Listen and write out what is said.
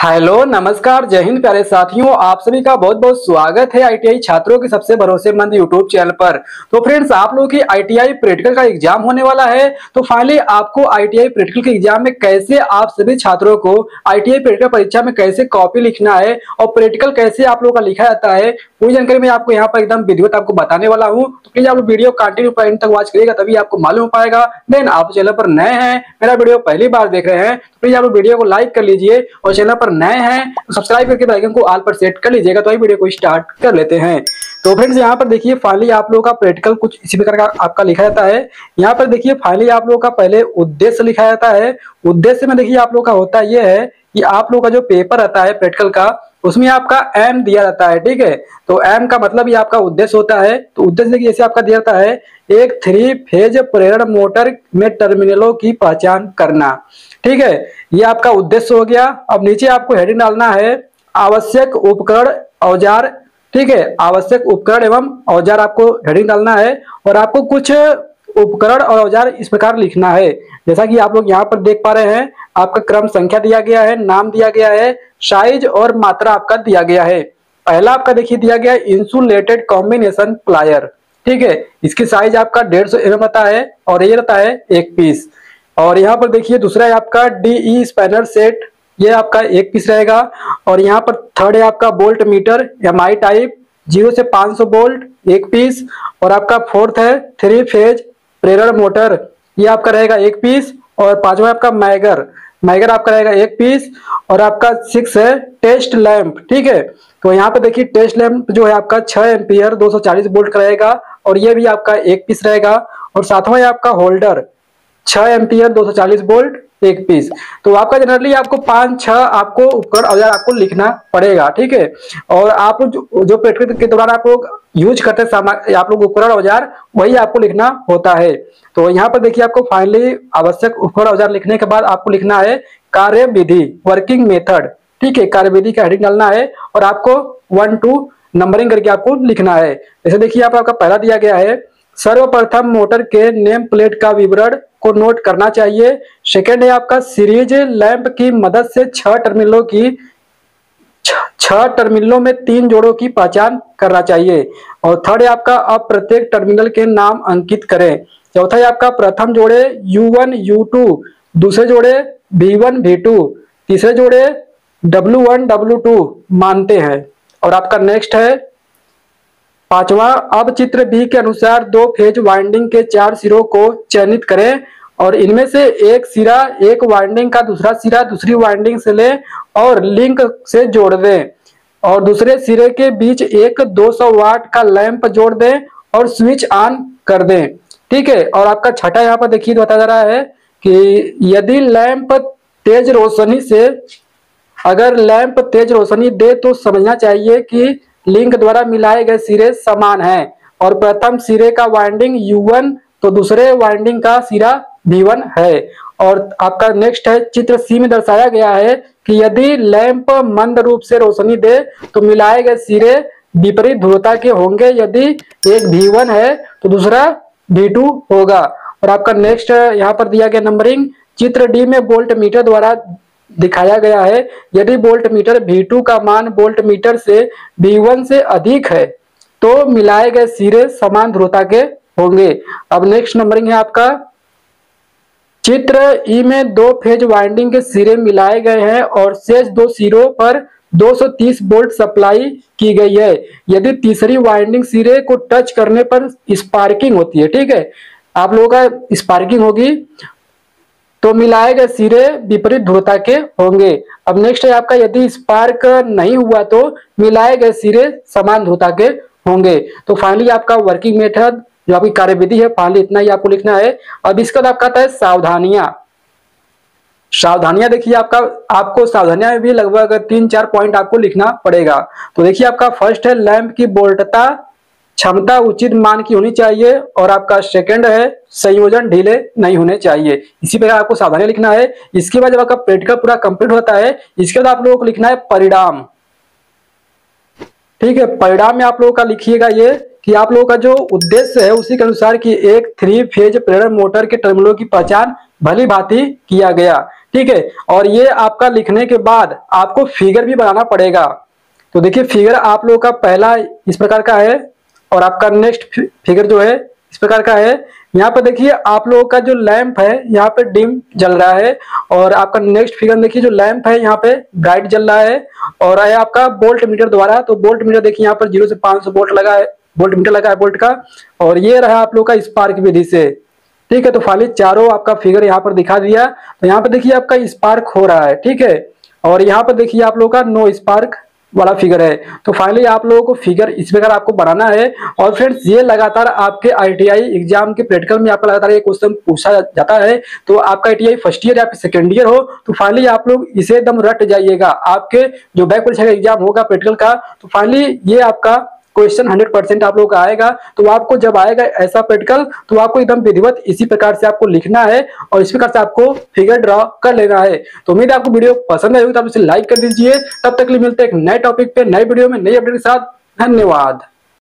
Hello नमस्कार जय हिंद प्यारे साथियों, आप सभी का बहुत बहुत स्वागत है आईटीआई छात्रों के सबसे भरोसेमंद यूट्यूब चैनल पर। तो फ्रेंड्स, आप लोगों की आईटीआई प्रैक्टिकल का एग्जाम होने वाला है। तो फाइनली आपको आईटीआई प्रैक्टिकल के एग्जाम में कैसे आप सभी छात्रों को आईटीआई प्रैक्टिकल परीक्षा में कैसे कॉपी लिखना है और प्रैक्टिकल कैसे आप लोगों का लिखा जाता है, पूरी जानकारी मैं आपको यहाँ पर एकदम विधिवत आपको बताने वाला हूँ। तो प्लीज आप वीडियो कंटिन्यू एंड तक वॉच करिएगा, तभी आपको मालूम हो पाएगा। देन आप चैनल पर नए हैं, मेरा वीडियो पहली बार देख रहे हैं, तो प्लीज आप वीडियो को लाइक कर लीजिए और चैनल पर नए हैं तो सब्सक्राइब करके बेल आइकन को ऑल पर सेट कर लीजिएगा। तो आइए वीडियो को स्टार्ट कर लेते हैं। तो फ्रेंड्स, यहाँ पर देखिए फाइनली आप लोगों का प्रैक्टिकल कुछ इसी प्रकार का आपका लिखा जाता है। यहाँ पर देखिए फाइनली आप लोगों का पहले उद्देश्य लिखा जाता है। उद्देश्य में देखिए आप लोगों का होता यह है कि आप लोगों का जो पेपर रहता है प्रैक्टिकल का, उसमें आपका एम दिया जाता है। ठीक है, तो एम का मतलब ये आपका उद्देश्य होता है। तो उद्देश्य देखिए जैसे आपका दिया जाता है, एक 3 फेज प्रेरण मोटर में टर्मिनलों की पहचान करना। ठीक है, ये आपका उद्देश्य हो गया। अब नीचे आपको हेडिंग डालना है आवश्यक उपकरण औजार। ठीक है, आवश्यक उपकरण एवं औजार आपको हेडिंग डालना है और आपको कुछ उपकरण और औजार इस प्रकार लिखना है। जैसा कि आप लोग यहाँ पर देख पा रहे हैं, आपका क्रम संख्या दिया गया है, नाम दिया गया है, साइज और मात्रा आपका दिया गया है। पहला आपका देखिए दिया गया है इंसुलेटेड कॉम्बिनेशन प्लायर। ठीक है, इसकी साइज आपका 150 mm रहता है और ये रहता है 1 पीस। और यहाँ पर देखिए दूसरा है आपका डीई स्पैनर सेट, ये आपका 1 पीस रहेगा। और यहाँ पर थर्ड है आपका बोल्ट मीटर एमआई टाइप 0 से 500 बोल्ट 1 पीस। और आपका फोर्थ है 3 फेज प्रेरण मोटर, ये आपका रहेगा 1 पीस। और पांचवा आपका मैगर, मैगर आपका रहेगा 1 पीस। और आपका 6 है टेस्ट लैंप। ठीक है, तो यहाँ पे देखिए टेस्ट लैंप जो है आपका 6 एम्पियर 240 वोल्ट का रहेगा और ये भी आपका 1 पीस रहेगा। और सातवां है आपका होल्डर 6 एम्पियर 240 वोल्ट 1 पीस। तो आपका जनरली आपको 5-6 आपको उपकरण औजार आपको लिखना पड़ेगा। ठीक है, और आप जो प्रैक्टिकल के दौरान आप लोग यूज करते हैं आप लोग उपकरण औजार, वही आपको लिखना होता है। तो यहाँ पर देखिए आपको फाइनली आवश्यक उपकरण औजार लिखने के बाद आपको लिखना है कार्य विधि वर्किंग मेथड। ठीक है, कार्य विधि का हेडिंग डालना है और आपको 1-2 नंबरिंग करके आपको लिखना है। जैसे देखिए आपका पहला दिया गया है, सर्वप्रथम मोटर के नेम प्लेट का विवरण को नोट करना चाहिए। सेकेंड है आपका सीरीज लैंप की मदद से 6 टर्मिनलों में 3 जोड़ों की पहचान करना चाहिए। और थर्ड है आपका अब प्रत्येक टर्मिनल के नाम अंकित करें। चौथा है आपका प्रथम जोड़े U1 U2, दूसरे जोड़े V1 V2, तीसरे जोड़े W1 W2 मानते हैं। और आपका नेक्स्ट है पांचवा, अब चित्र बी के अनुसार 2 फेज वाइंडिंग के 4 सिरों को चयनित करें और इनमें से एक सिरा एक वाइंडिंग का दूसरा सिरा दूसरी वाइंडिंग से लें और लिंक से जोड़ दें और दूसरे सिरे के बीच एक 200 वाट का लैंप जोड़ दें और स्विच ऑन कर दें। ठीक है, और आपका छठा यहाँ पर देखिए बताया जा रहा है कि यदि लैंप तेज रोशनी से अगर लैंप तेज रोशनी दे तो समझना चाहिए कि लिंक द्वारा मिलाए गए सिरे समान हैं और प्रथम सिरे का वाइंडिंग U1 तो दूसरे वाइंडिंग का सिरा V1 है। और आपका नेक्स्ट है चित्र सी में दर्शाया गया है कि यदि लैंप मंद रूप से रोशनी दे तो मिलाए गए सिरे विपरीत ध्रुवता के होंगे, यदि एक V1 है तो दूसरा V2 होगा। और आपका नेक्स्ट यहाँ पर दिया गया नंबरिंग, चित्र डी में वोल्ट मीटर द्वारा दिखाया गया है, यदि वोल्ट मीटर V2 का मान वोल्ट मीटर से V1 से अधिक है तो मिलाए गए सिरे समान ध्रुवता के होंगे। अब नेक्स्ट नंबरिंग है आपका, चित्र ई में 2 फेज वाइंडिंग के सिरे मिलाए गए हैं और शेष 2 सिरों पर 230 वोल्ट सप्लाई की गई है, यदि तीसरी वाइंडिंग सिरे को टच करने पर स्पार्किंग होती है। ठीक है, आप लोगों का स्पार्किंग होगी तो मिलाए गए सिरे विपरीत ध्रुवता के होंगे। अब नेक्स्ट है आपका, यदि स्पार्क नहीं हुआ तो मिलाए गए सिरे समान ध्रुवता के होंगे। तो फाइनली आपका वर्किंग मेथड जो आपकी कार्यविधि है फाइनली इतना ही आपको लिखना है। अब इसका आपका आता है सावधानियां। सावधानियां देखिए आपको सावधानियां में भी लगभग 3-4 पॉइंट आपको लिखना पड़ेगा। तो देखिए आपका फर्स्ट है लैंप की वोल्टता क्षमता उचित मान की होनी चाहिए और आपका सेकंड है संयोजन ढीले नहीं होने चाहिए। इसी प्रकार आपको सावधानी लिखना है। इसके बाद जब आपका प्रैक्टिकल पूरा कंप्लीट होता है, इसके बाद आप लोगों को लिखना है परिणाम। ठीक है, परिणाम में आप लोगों का लिखिएगा ये कि आप लोगों का जो उद्देश्य है उसी के अनुसार कि एक 3 फेज प्रेरण मोटर के टर्मिनलों की पहचान भली भांति किया गया। ठीक है। और ये आपका लिखने के बाद आपको फिगर भी बनाना पड़ेगा। तो देखिए फिगर आप लोगों का पहला इस प्रकार का है और आपका नेक्स्ट फिगर जो है इस प्रकार का है। यहाँ पर देखिए आप लोगों का जो लैंप है यहाँ पे डिम जल रहा है और आपका नेक्स्ट फिगर देखिए जो लैंप है यहाँ पे ब्राइट जल रहा है। और है आपका वोल्ट मीटर द्वारा, तो वोल्ट मीटर देखिए यहाँ पर 0 से 500 वोल्ट लगा है, वोल्ट मीटर लगा है वोल्ट का। और ये रहा आप लोग का स्पार्क विधि से। ठीक है, तो फाइनली चारों आपका फिगर यहाँ पर दिखा दिया। तो यहाँ पे देखिए आपका स्पार्क हो रहा है, ठीक है। और यहाँ पर देखिए आप लोगों का नो स्पार्क वाला फिगर है। तो फाइनली आप लोगों को फिगर इस प्रकार आपको बनाना है। और फ्रेंड्स ये लगातार आपके आईटीआई एग्जाम के प्रैक्टिकल में आपका लगातार ये क्वेश्चन पूछा जाता है। तो आपका आईटीआई फर्स्ट ईयर या फिर सेकेंड ईयर हो तो फाइनली आप लोग इसे एकदम रट जाइएगा। आपके जो बैक परीक्षा का एग्जाम होगा प्रैक्टिकल का, तो फाइनली ये आपका क्वेश्चन 100% आप लोगों का आएगा। तो आपको जब आएगा ऐसा प्रैक्टिकल तो आपको एकदम विधिवत इसी प्रकार से आपको लिखना है और इस प्रकार से आपको फिगर ड्रॉ कर लेना है। तो उम्मीद है आपको वीडियो पसंद आई होगी, तो आप इसे लाइक कर दीजिए। तब तक के लिए मिलते हैं एक नए टॉपिक पे नए वीडियो में नई अपडेट के साथ। धन्यवाद।